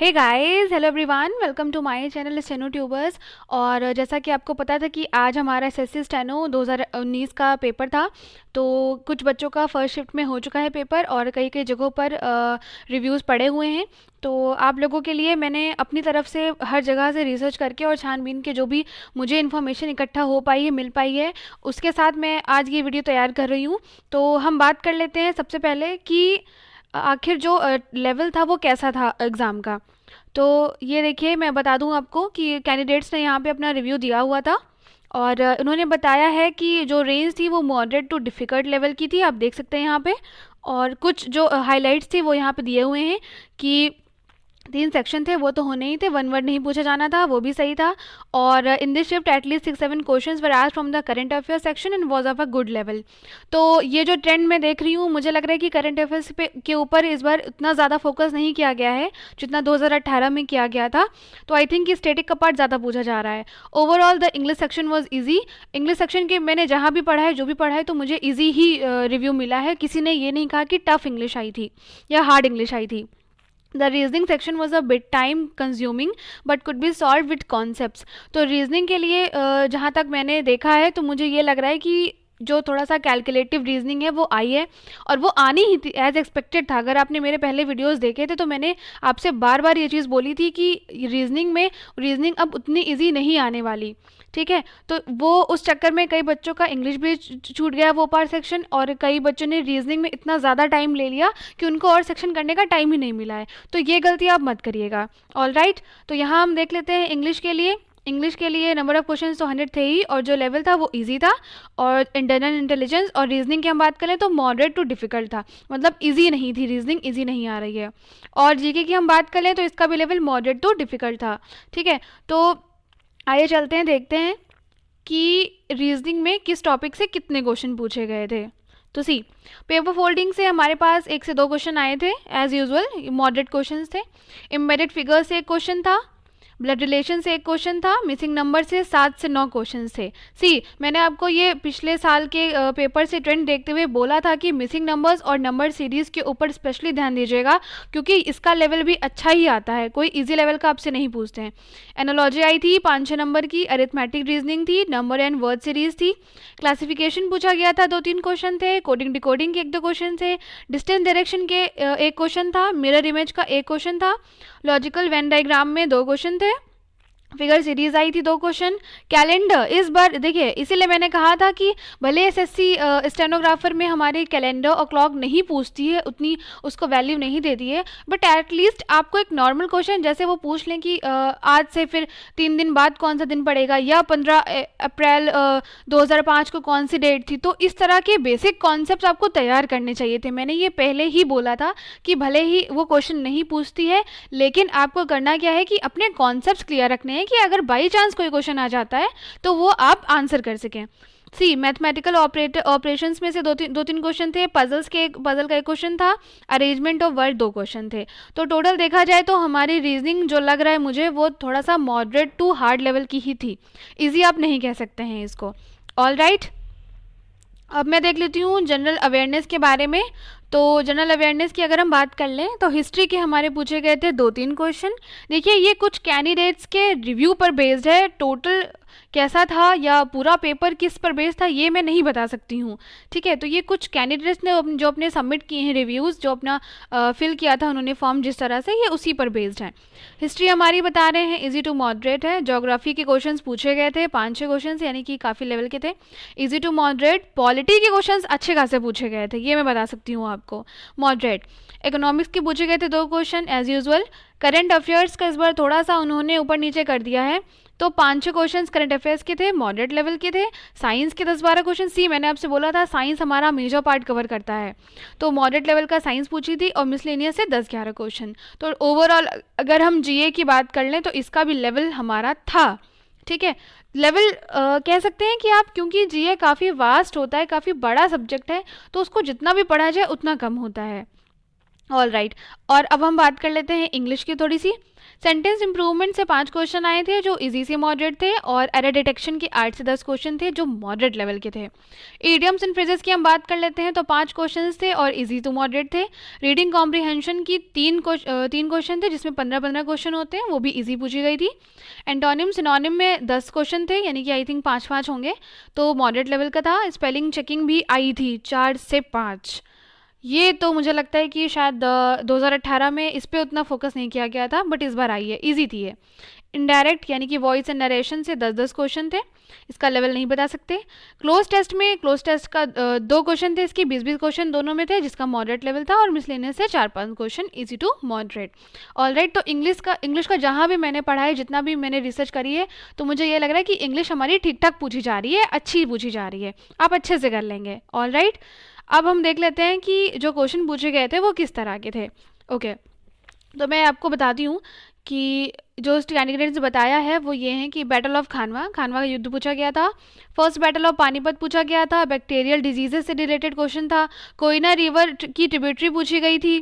Hey guys, hello everyone, welcome to my channel steno tubers. और जैसा कि आपको पता था कि आज हमारा एसएससी स्टेनो 2019 का पेपर था, तो कुछ बच्चों का फर्स्ट शिफ्ट में हो चुका है पेपर और कई कई जगहों पर रिव्यूज़ पड़े हुए हैं। तो आप लोगों के लिए मैंने अपनी तरफ से हर जगह से रिसर्च करके और छानबीन के जो भी मुझे इन्फॉर्मेशन इकट्ठा हो पाई है, मिल पाई है, उसके साथ मैं आज ये वीडियो तैयार कर रही हूँ। तो हम बात कर लेते हैं सबसे पहले कि आखिर जो लेवल था वो कैसा था एग्ज़ाम का। तो ये देखिए, मैं बता दूं आपको कि कैंडिडेट्स ने यहाँ पे अपना रिव्यू दिया हुआ था और उन्होंने बताया है कि जो रेंज थी वो मॉडरेट टू डिफ़िकल्ट लेवल की थी, आप देख सकते हैं यहाँ पे। और कुछ जो हाइलाइट्स थे वो यहाँ पे दिए हुए हैं कि 3 सेक्शन थे, वो तो होने ही थे, वन वर्ड नहीं पूछा जाना था, वो भी सही था। और in this shift at least 6-7 questions were asked from the current affair section and was of a good level. तो ये जो ट्रेंड मैं देख रही हूँ, मुझे लग रहा है कि करंट अफेयर्स पे के ऊपर इस बार उतना ज़्यादा फोकस नहीं किया गया है जितना 2018 में किया गया था। तो आई थिंक कि स्टेटिक का पार्ट ज़्यादा पूछा जा रहा है। Overall the English section was easy. English section के मैंने जहाँ भी पढ़ा है, जो भी पढ़ा है, तो मुझे ईजी ही रिव्यू मिला है। किसी ने ये नहीं कहा कि टफ इंग्लिश आई थी या हार्ड इंग्लिश आई थी। The reasoning section was a bit time consuming but could be solve with concepts. तो रीजनिंग के लिए जहाँ तक मैंने देखा है, तो मुझे ये लग रहा है कि जो थोड़ा सा कैलकुलेटिव रीजनिंग है वो आई है, और वो आनी ही थी, एज एक्सपेक्टेड था। अगर आपने मेरे पहले वीडियोस देखे थे तो मैंने आपसे बार बार ये चीज़ बोली थी कि रीजनिंग अब उतनी इजी नहीं आने वाली। ठीक है, तो वो उस चक्कर में कई बच्चों का इंग्लिश भी छूट गया वो पार्ट सेक्शन, और कई बच्चों ने रीजनिंग में इतना ज़्यादा टाइम ले लिया कि उनको और सेक्शन करने का टाइम ही नहीं मिला है। तो ये गलती आप मत करिएगा। ऑल राइट, तो यहाँ हम देख लेते हैं इंग्लिश के लिए नंबर ऑफ क्वेश्चंस तो 100 थे ही, और जो लेवल था वो इजी था। और इंटरनल इंटेलिजेंस और रीजनिंग की हम बात करें तो मॉडरेट टू डिफिकल्ट था, मतलब इजी नहीं थी, रीजनिंग इजी नहीं आ रही है। और जीके की हम बात करें तो इसका भी लेवल मॉडरेट टू डिफिकल्ट था। ठीक है, तो आइए चलते हैं, देखते हैं कि रीजनिंग में किस टॉपिक से कितने क्वेश्चन पूछे गए थे। तो सी, पेपर फोल्डिंग से हमारे पास 1 से 2 क्वेश्चन आए थे, एज यूजुअल मॉडरेट क्वेश्चन थे। एम्बेडेड फिगर से 1 क्वेश्चन था, ब्लड रिलेशन से 1 क्वेश्चन था, मिसिंग नंबर से 7 से 9 क्वेश्चन थे। सी, मैंने आपको ये पिछले साल के पेपर से ट्रेंड देखते हुए बोला था कि मिसिंग नंबर्स और नंबर सीरीज के ऊपर स्पेशली ध्यान दीजिएगा, क्योंकि इसका लेवल भी अच्छा ही आता है, कोई इजी लेवल का आपसे नहीं पूछते हैं। एनोलॉजी आई थी 5-6 नंबर की, अरिथमेटिक रीजनिंग थी, नंबर एंड वर्ड सीरीज थी, क्लासिफिकेशन पूछा गया था, 2-3 क्वेश्चन थे, कोडिंग डिकोडिंग के 1-2 क्वेश्चन थे, डिस्टेंस डायरेक्शन के 1 क्वेश्चन था, मिरर इमेज का 1 क्वेश्चन था, लॉजिकल वेन डायग्राम में 2 क्वेश्चन थे, फिगर सीरीज आई थी 2 क्वेश्चन। कैलेंडर इस बार देखिए, इसीलिए मैंने कहा था कि भले एसएससी स्टेनोग्राफर में हमारे कैलेंडर और क्लॉक नहीं पूछती है, उतनी उसको वैल्यू नहीं देती है, बट एटलीस्ट आपको एक नॉर्मल क्वेश्चन जैसे वो पूछ लें कि आज से फिर 3 दिन बाद कौन सा दिन पड़ेगा, या 15 अप्रैल 2005 को कौन सी डेट थी। तो इस तरह के बेसिक कॉन्सेप्ट आपको तैयार करने चाहिए थे। मैंने ये पहले ही बोला था कि भले ही वो क्वेश्चन नहीं पूछती है, लेकिन आपको करना क्या है कि अपने कॉन्सेप्ट क्लियर रखने हैं कि अगर बाई चांस कोई क्वेश्चन आ जाता है तो वो आप आंसर कर सकें। सी, मैथमेटिकल ऑपरेशंस में से 2-3 क्वेश्चन थे, पजल का 1 क्वेश्चन था, अरेंजमेंट ऑफ वर्ड 2 क्वेश्चन थे। तो टोटल देखा जाए तो हमारी रीजनिंग जो लग रहा है मुझे, वो थोड़ा सा मॉडरेट टू हार्ड लेवल की ही थी, इजी आप नहीं कह सकते हैं इसको। ऑल राइट, अब मैं देख लेती हूँ जनरल अवेयरनेस के बारे में। तो जनरल अवेयरनेस की अगर हम बात कर लें तो हिस्ट्री के हमारे पूछे गए थे 2-3 क्वेश्चन। देखिए, ये कुछ कैंडिडेट्स के रिव्यू पर बेस्ड है, टोटल कैसा था या पूरा पेपर किस पर बेस्ड था ये मैं नहीं बता सकती हूँ। ठीक है, तो ये कुछ कैंडिडेट्स ने जो अपने सबमिट किए हैं रिव्यूज़, जो अपना फिल किया था उन्होंने फॉर्म जिस तरह से, ये उसी पर बेस्ड है। हिस्ट्री हमारी बता रहे हैं इजी टू मॉडरेट है। ज्योग्राफी के क्वेश्चंस पूछे गए थे 5-6 क्वेश्चंस, यानी कि काफ़ी लेवल के थे, इजी टू मॉडरेट। पॉलिटी के क्वेश्चंस अच्छे खासे पूछे गए थे, ये मैं बता सकती हूँ आपको, मॉडरेट। इकोनॉमिक्स के पूछे गए थे 2 question, as usual. Current affairs का इस बार थोड़ा सा उन्होंने ऊपर नीचे कर दिया है, तो 5-6 क्वेश्चन करंट अफेयर्स के थे, मॉडरेट लेवल के थे। साइंस के 10-12 क्वेश्चन। सी, मैंने आपसे बोला था साइंस हमारा मेजर पार्ट कवर करता है, तो मॉडरेट लेवल का साइंस पूछी थी, और मिसलेनियस से 10-11 क्वेश्चन। तो ओवरऑल अगर हम जीए की बात कर लें तो इसका भी लेवल हमारा था। ठीक है, लेवल कह सकते हैं कि आप, क्योंकि जीए काफ़ी वास्ट होता है, काफ़ी बड़ा सब्जेक्ट है, तो उसको जितना भी पढ़ा जाए उतना कम होता है। All right. और अब हम बात कर लेते हैं इंग्लिश की थोड़ी सी। सेंटेंस इंप्रूवमेंट से 5 क्वेश्चन आए थे जो इजी से मॉडरेट थे, और एरर डिटेक्शन के 8 से 10 क्वेश्चन थे जो मॉडरेट लेवल के थे। इडियम्स एंड फ्रेजेस की हम बात कर लेते हैं तो 5 क्वेश्चन थे और इजी टू मॉडरेट थे। रीडिंग कॉम्प्रीहेंशन की 3 क्वेश्चन थे जिसमें 15-15 क्वेश्चन होते हैं, वो भी इजी पूछी गई थी। एंटोनिम सिनोनिम में 10 क्वेश्चन थे, यानी कि आई थिंक 5-5 होंगे, तो मॉडरेट लेवल का था। स्पेलिंग चेकिंग भी आई थी 4 से 5। ये तो मुझे लगता है कि शायद 2018 में इस पे उतना फोकस नहीं किया गया था, बट इस बार आई है, इजी थी ये। इनडायरेक्ट यानी कि वॉइस एंड नरेशन से 10-10 क्वेश्चन थे, इसका लेवल नहीं बता सकते। क्लोज टेस्ट का 2 क्वेश्चन थे, इसकी 20-20 क्वेश्चन दोनों में थे जिसका मॉडरेट लेवल था, और मिसलेनियस से 4-5 question easy to moderate. All right. तो इंग्लिश का जहाँ भी मैंने पढ़ा है, जितना भी मैंने रिसर्च करी है, तो मुझे ये लग रहा है कि इंग्लिश हमारी ठीक ठाक पूछी जा रही है, अच्छी पूछी जा रही है, आप अच्छे से कर लेंगे। All right. अब हम देख लेते हैं कि जो क्वेश्चन पूछे गए थे वो किस तरह के थे। ओके, तो मैं आपको बताती हूँ कि जो कैंडिडेट्स ने बताया है वो ये हैं कि बैटल ऑफ खानवा, खानवा का युद्ध पूछा गया था। फर्स्ट बैटल ऑफ पानीपत पूछा गया था, बैक्टीरियल डिजीजेस से रिलेटेड क्वेश्चन था। कोयना रिवर की ट्रिब्यूटरी पूछी गई थी।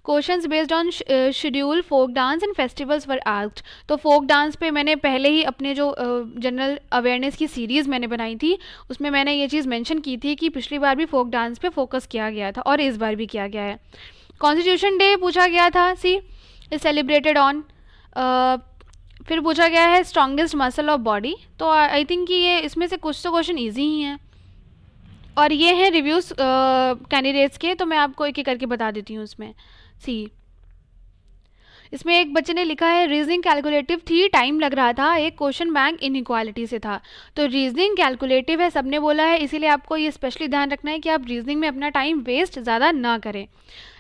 Questions based on schedule folk dance and festivals were asked. तो फोक डांस पे मैंने पहले ही अपने जो जनरल अवेयरनेस की सीरीज़ मैंने बनाई थी, उसमें मैंने ये चीज़ मेंशन की थी कि पिछली बार भी फोक डांस पे फोकस किया गया था और इस बार भी किया गया है। कॉन्स्टिट्यूशन डे पूछा गया था, सी इज सेलिब्रेटेड ऑन। फिर पूछा गया है स्ट्रॉन्गेस्ट मसल ऑफ बॉडी, तो आई थिंक कि ये इसमें से कुछ तो क्वेश्चन ईजी ही हैं, और ये हैं रिव्यूज़ कैंडिडेट्स के, तो मैं आपको एक एक करके बता देती हूँ उसमें। सी इसमें एक बच्चे ने लिखा है रीजनिंग कैलकुलेटिव थी, टाइम लग रहा था, एक क्वेश्चन बैंक इनइक्वालिटी से था। तो रीजनिंग कैलकुलेटिव है, सबने बोला है, इसीलिए आपको ये स्पेशली ध्यान रखना है कि आप रीजनिंग में अपना टाइम वेस्ट ज़्यादा ना करें।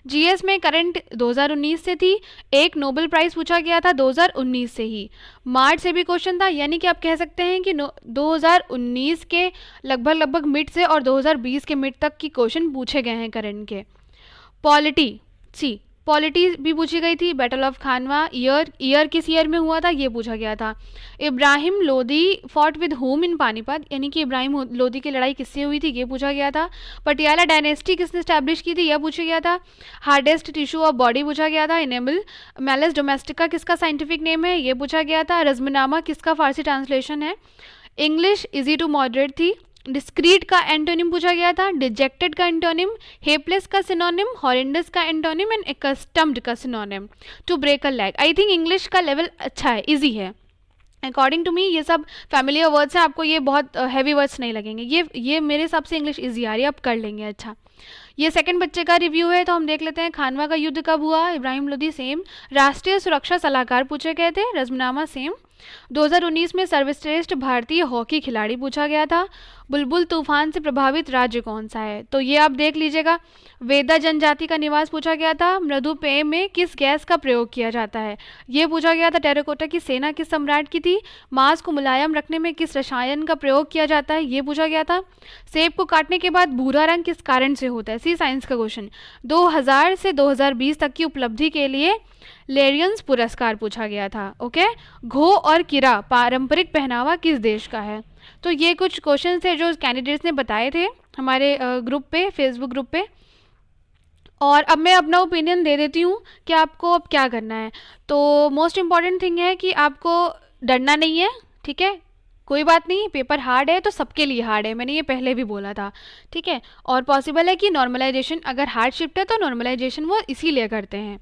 जीएस में करंट 2019 से थी, एक नोबेल प्राइज़ पूछा गया था 2019 से ही। मार्च से भी क्वेश्चन था, यानी कि आप कह सकते हैं कि 2019 के लगभग मिड से और 2020 के मिड तक की क्वेश्चन पूछे गए हैं करंट के। पॉलिटी, सी पॉलिटी भी पूछी गई थी। बैटल ऑफ खानवा, ईयर किस ईयर में हुआ था ये पूछा गया था। Ibrahim Lodi fought with home in Panipat, यानी कि इब्राहिम लोदी की लड़ाई किससे हुई थी ये पूछा गया था। पटियाला डायनेस्टी किसने स्टैब्लिश की थी यह पूछा गया था। हार्डेस्ट टिश्यू ऑफ बॉडी पूछा गया था, इनेबल। मेलस डोमेस्टिका किसका साइंटिफिक नेम है ये पूछा गया था। रज़मनामा किसका फारसी ट्रांसलेशन है। इंग्लिश इजी टू मॉडरेट थी। डिस्क्रीट का एंटोनिम पूछा गया था, डिजेक्टेड का एंटोनिम, हेपलेस का सिनोनिम, हॉरेंडस का एंटोनिम एंड एकस्टम्ड का synonym. To break a leg, I think English का लेवल अच्छा है, इजी है अकॉर्डिंग टू मी। ये सब फैमिलियर वर्ड्स हैं, आपको ये बहुत हैवी वर्ड्स नहीं लगेंगे, ये मेरे हिसाब से इंग्लिश इजी आ रही है, आप कर लेंगे अच्छा। ये सेकंड बच्चे का रिव्यू है, तो हम देख लेते हैं खानवा का युद्ध कब हुआ, इब्राहिम लोदी सेम। राष्ट्रीय सुरक्षा सलाहकार पूछे गए थे, रज़मनामा सेम। 2019 में सर्वश्रेष्ठ भारतीय हॉकी खिलाड़ी पूछा गया था। बुलबुल तूफान से प्रभावित राज्य कौन सा है, तो ये आप देख लीजिएगा। वेदा जनजाति का निवास पूछा गया था। मृदु पेय में किस गैस का प्रयोग किया जाता है ये पूछा गया था। टेराकोटा की सेना किस सम्राट की थी। मांस को मुलायम रखने में किस रसायन का प्रयोग किया जाता है ये पूछा गया था। सेब को काटने के बाद भूरा रंग किस कारण से होता है, सी साइंस का क्वेश्चन। 2000 से 2020 तक की उपलब्धि के लिए लेरियंस पुरस्कार पूछा गया था। ओके, घो और किरा पारंपरिक पहनावा किस देश का है। तो ये कुछ क्वेश्चन थे जो कैंडिडेट्स ने बताए थे हमारे ग्रुप पे, फेसबुक ग्रुप पे। और अब मैं अपना ओपिनियन दे देती हूँ कि आपको अब क्या करना है। तो मोस्ट इम्पॉर्टेंट थिंग है कि आपको डरना नहीं है, ठीक है। कोई बात नहीं, पेपर हार्ड है तो सबके लिए हार्ड है, मैंने ये पहले भी बोला था, ठीक है। और पॉसिबल है कि नॉर्मलाइजेशन, अगर हार्ड शिफ्ट है तो नॉर्मलाइजेशन वो इसीलिए करते हैं।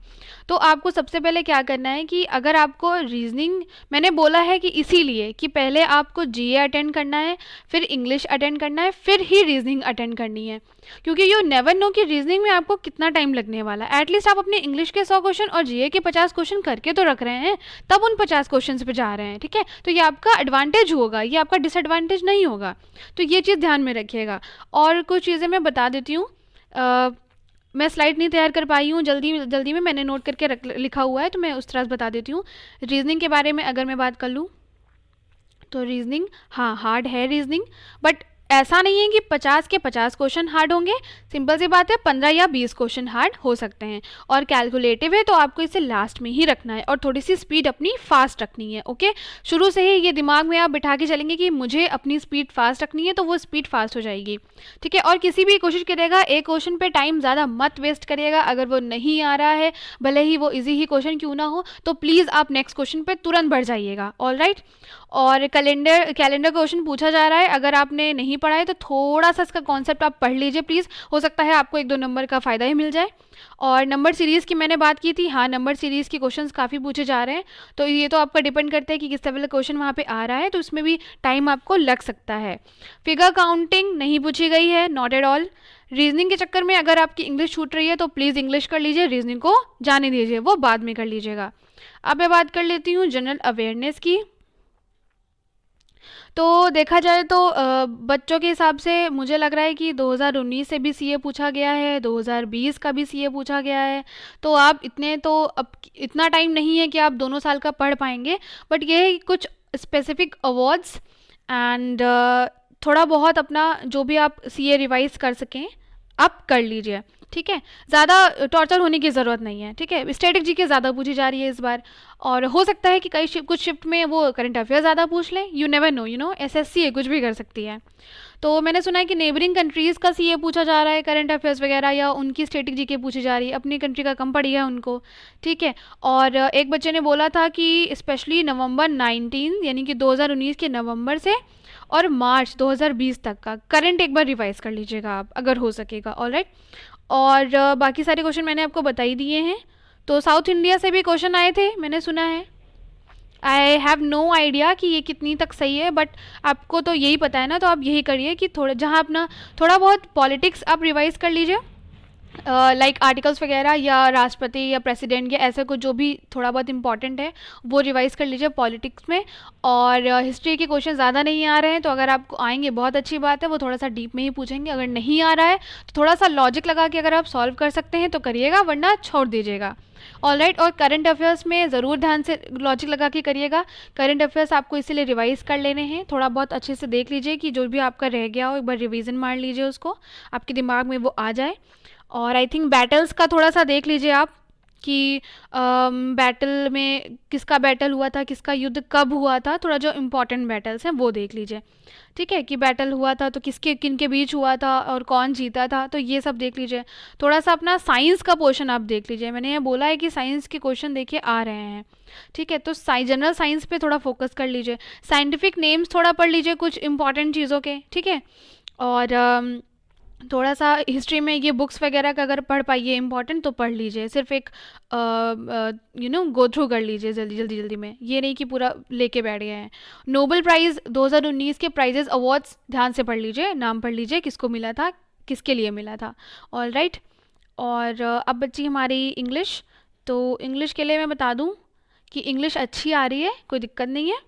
तो आपको सबसे पहले क्या करना है कि अगर आपको रीजनिंग, मैंने बोला है कि इसीलिए कि पहले आपको जीए अटेंड करना है, फिर इंग्लिश अटेंड करना है, फिर ही रीजनिंग अटेंड करनी है, क्योंकि यू नेवर नो कि रीजनिंग में आपको कितना टाइम लगने वाला है। एटलीस्ट आप अपने इंग्लिश के 100 क्वेश्चन और जीए के 50 क्वेश्चन करके तो रख रहे हैं, तब उन 50 क्वेश्चन पे जा रहे हैं, ठीक है। तो ये आपका एडवांटेज होगा, ये आपका डिसएडवांटेज नहीं होगा, तो ये चीज़ ध्यान में रखिएगा। और कुछ चीज़ें मैं बता देती हूँ, मैं स्लाइड नहीं तैयार कर पाई हूँ, जल्दी में मैंने नोट करके लिखा हुआ है, तो मैं उस तरह से बता देती हूँ। रीजनिंग के बारे में अगर मैं बात कर लूँ तो रीजनिंग, हाँ हार्ड है रीजनिंग, बट ऐसा नहीं है कि 50 के 50 क्वेश्चन हार्ड होंगे, सिंपल सी बात है 15 या 20 क्वेश्चन हार्ड हो सकते हैं। और कैलकुलेटिव है तो आपको इसे लास्ट में ही रखना है और थोड़ी सी स्पीड अपनी फास्ट रखनी है। ओके, शुरू से ही ये दिमाग में आप बिठा के चलेंगे कि मुझे अपनी स्पीड फास्ट रखनी है, तो वो स्पीड फास्ट हो जाएगी। ठीक है, और किसी भी कोशिश करेगा एक क्वेश्चन पे टाइम ज़्यादा मत वेस्ट करिएगा। अगर वो नहीं आ रहा है, भले ही वो इजी ही क्वेश्चन क्यों ना हो, तो प्लीज़ आप नेक्स्ट क्वेश्चन पे तुरंत बढ़ जाइएगा। All right. और कैलेंडर क्वेश्चन पूछा जा रहा है, अगर आपने नहीं पढ़ा है तो थोड़ा सा इसका कॉन्सेप्ट आप पढ़ लीजिए प्लीज़, हो सकता है आपको 1-2 नंबर का फ़ायदा ही मिल जाए। और नंबर सीरीज़ की मैंने बात की थी, हाँ नंबर सीरीज़ के क्वेश्चंस काफ़ी पूछे जा रहे हैं, तो ये तो आपका डिपेंड करता है कि किस लेवल का क्वेश्चन वहाँ पे आ रहा है, तो उसमें भी टाइम आपको लग सकता है। फिगर काउंटिंग नहीं पूछी गई है, नॉट एट ऑल। रीजनिंग के चक्कर में अगर आपकी इंग्लिश छूट रही है तो प्लीज़ इंग्लिश कर लीजिए, रीजनिंग को जाने दीजिए, वो बाद में कर लीजिएगा। अब मैं बात कर लेती हूँ जनरल अवेयरनेस की। तो देखा जाए तो बच्चों के हिसाब से मुझे लग रहा है कि 2019 से भी सीए पूछा गया है, 2020 का भी सीए पूछा गया है। तो आप इतने तो अब इतना टाइम नहीं है कि आप दोनों साल का पढ़ पाएंगे, बट ये है कि कुछ स्पेसिफिक अवार्ड्स एंड थोड़ा बहुत अपना जो भी आप सीए रिवाइज कर सकें आप कर लीजिए। ठीक है, ज़्यादा टॉर्चर होने की ज़रूरत नहीं है। ठीक है, स्टैटिक जीके ज़्यादा पूछी जा रही है इस बार, और हो सकता है कि कुछ शिफ्ट में वो करंट अफेयर ज़्यादा पूछ लें, you never know, you know SSC है, कुछ भी कर सकती है। तो मैंने सुना है कि नेबरिंग कंट्रीज़ का सीए पूछा जा रहा है, करंट अफेयर्स वगैरह, या उनकी स्टैटिक जीके पूछी जा रही है, अपनी कंट्री का कम पड़ी है उनको। ठीक है, और एक बच्चे ने बोला था कि स्पेशली नवंबर 19 यानी कि 2019 के नवंबर से और मार्च 2020 तक का करंट एक बार रिवाइज कर लीजिएगा आप, अगर हो सकेगा। ऑलराइट। और बाकी सारे क्वेश्चन मैंने आपको बता ही दिए हैं। तो साउथ इंडिया से भी क्वेश्चन आए थे मैंने सुना है, आई हैव नो आइडिया कि ये कितनी तक सही है, बट आपको तो यही पता है ना, तो आप यही करिए कि थोड़ा जहाँ अपना थोड़ा बहुत पॉलिटिक्स आप रिवाइज कर लीजिए, लाइक आर्टिकल्स वगैरह या राष्ट्रपति या प्रेसिडेंट या ऐसे कुछ जो भी थोड़ा बहुत इंपॉर्टेंट है वो रिवाइज कर लीजिए पॉलिटिक्स में। और हिस्ट्री के क्वेश्चन ज़्यादा नहीं आ रहे हैं, तो अगर आपको आएंगे बहुत अच्छी बात है, वो थोड़ा सा डीप में ही पूछेंगे। अगर नहीं आ रहा है तो थोड़ा सा लॉजिक लगा के अगर आप सॉल्व कर सकते हैं तो करिएगा, वरना छोड़ दीजिएगा। All right. और करंट अफेयर्स में ज़रूर ध्यान से लॉजिक लगा के करिएगा। करंट अफेयर्स आपको इसीलिए रिवाइज कर लेने हैं, थोड़ा बहुत अच्छे से देख लीजिए कि जो भी आपका रह गया हो एक बार रिवीजन मार लीजिए, उसको आपके दिमाग में वो आ जाए। और आई थिंक बैटल्स का थोड़ा सा देख लीजिए आप कि बैटल में किसका बैटल हुआ था, किसका युद्ध कब हुआ था, थोड़ा जो इम्पोर्टेंट बैटल्स हैं वो देख लीजिए। ठीक है, कि बैटल हुआ था तो किसके किन के बीच हुआ था और कौन जीता था, तो ये सब देख लीजिए। थोड़ा सा अपना साइंस का पोर्शन आप देख लीजिए, मैंने ये बोला है कि साइंस के क्वेश्चन देखिए आ रहे हैं। ठीक है, तो जनरल साइंस पे थोड़ा फोकस कर लीजिए, साइंटिफिक नेम्स थोड़ा पढ़ लीजिए कुछ इंपॉर्टेंट चीज़ों के। ठीक है, और थोड़ा सा हिस्ट्री में ये बुक्स वगैरह का अगर पढ़ पाइए इंपॉर्टेंट तो पढ़ लीजिए, सिर्फ एक गो थ्रू कर लीजिए जल्दी जल्दी जल्दी में, ये नहीं कि पूरा लेके बैठ गए हैं। नोबेल प्राइज़ 2019 के प्राइजेस अवार्ड्स ध्यान से पढ़ लीजिए, नाम पढ़ लीजिए किसको मिला था, किसके लिए मिला था। All right. और अब बच्ची हमारी इंग्लिश, तो इंग्लिश के लिए मैं बता दूं कि इंग्लिश अच्छी आ रही है, कोई दिक्कत नहीं है।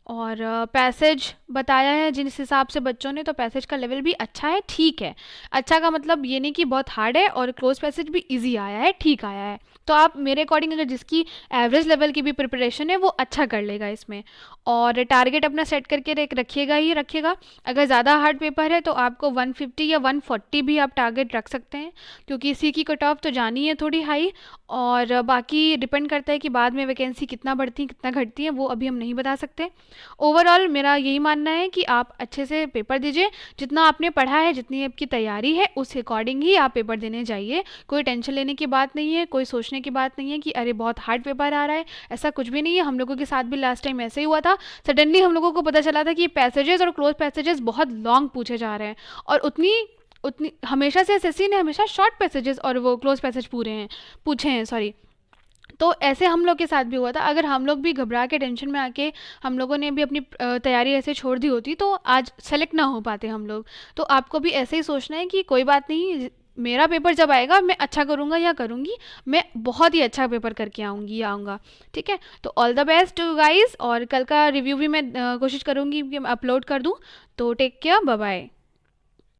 और पैसेज बताया है जिस हिसाब से बच्चों ने, तो पैसेज का लेवल भी अच्छा है, ठीक है। अच्छा का मतलब ये नहीं कि बहुत हार्ड है, और क्लोज पैसेज भी इजी आया है, ठीक आया है। तो आप मेरे अकॉर्डिंग अगर जिसकी एवरेज लेवल की भी प्रिपरेशन है वो अच्छा कर लेगा इसमें। और टारगेट अपना सेट करके रखिएगा ही रखिएगा। अगर ज़्यादा हार्ड पेपर है तो आपको 150 या 140 भी आप टारगेट रख सकते हैं, क्योंकि इसी की कट ऑफ तो जानी है थोड़ी हाई, और बाकी डिपेंड करता है कि बाद में वैकेंसी कितना बढ़ती है कितना घटती है, वो अभी हम नहीं बता सकते। ओवरऑल मेरा यही मानना है कि आप अच्छे से पेपर दीजिए, जितना आपने पढ़ा है, जितनी आपकी तैयारी है उस अकॉर्डिंग ही आप पेपर देने जाइए। कोई टेंशन लेने की बात नहीं है, कोई सोचने की बात नहीं है कि अरे बहुत हार्ड पेपर आ रहा है, ऐसा कुछ भी नहीं है। हम लोगों के साथ भी लास्ट टाइम ऐसे ही हुआ था, सडनली हम लोगों को पता चला था कि पैसेजेस और क्लोज पैसेजेस बहुत लॉन्ग पूछे जा रहे हैं, और उतनी उतनी हमेशा से एसएससी ने हमेशा शॉर्ट पैसेजेस और वो क्लोज पैसेज पूछे हैं सॉरी। तो ऐसे हम लोग के साथ भी हुआ था। अगर हम लोग भी घबरा के टेंशन में आके हम लोगों ने भी अपनी तैयारी ऐसे छोड़ दी होती तो आज सेलेक्ट ना हो पाते हम लोग। तो आपको भी ऐसे ही सोचना है कि कोई बात नहीं, मेरा पेपर जब आएगा मैं अच्छा करूँगा या करूँगी, मैं बहुत ही अच्छा पेपर करके आऊँगी या आऊँगा। ठीक है, तो all the best to guys, और कल का रिव्यू भी मैं कोशिश करूँगी कि मैं अपलोड कर दूँ। तो टेक केयर, बाय बाय।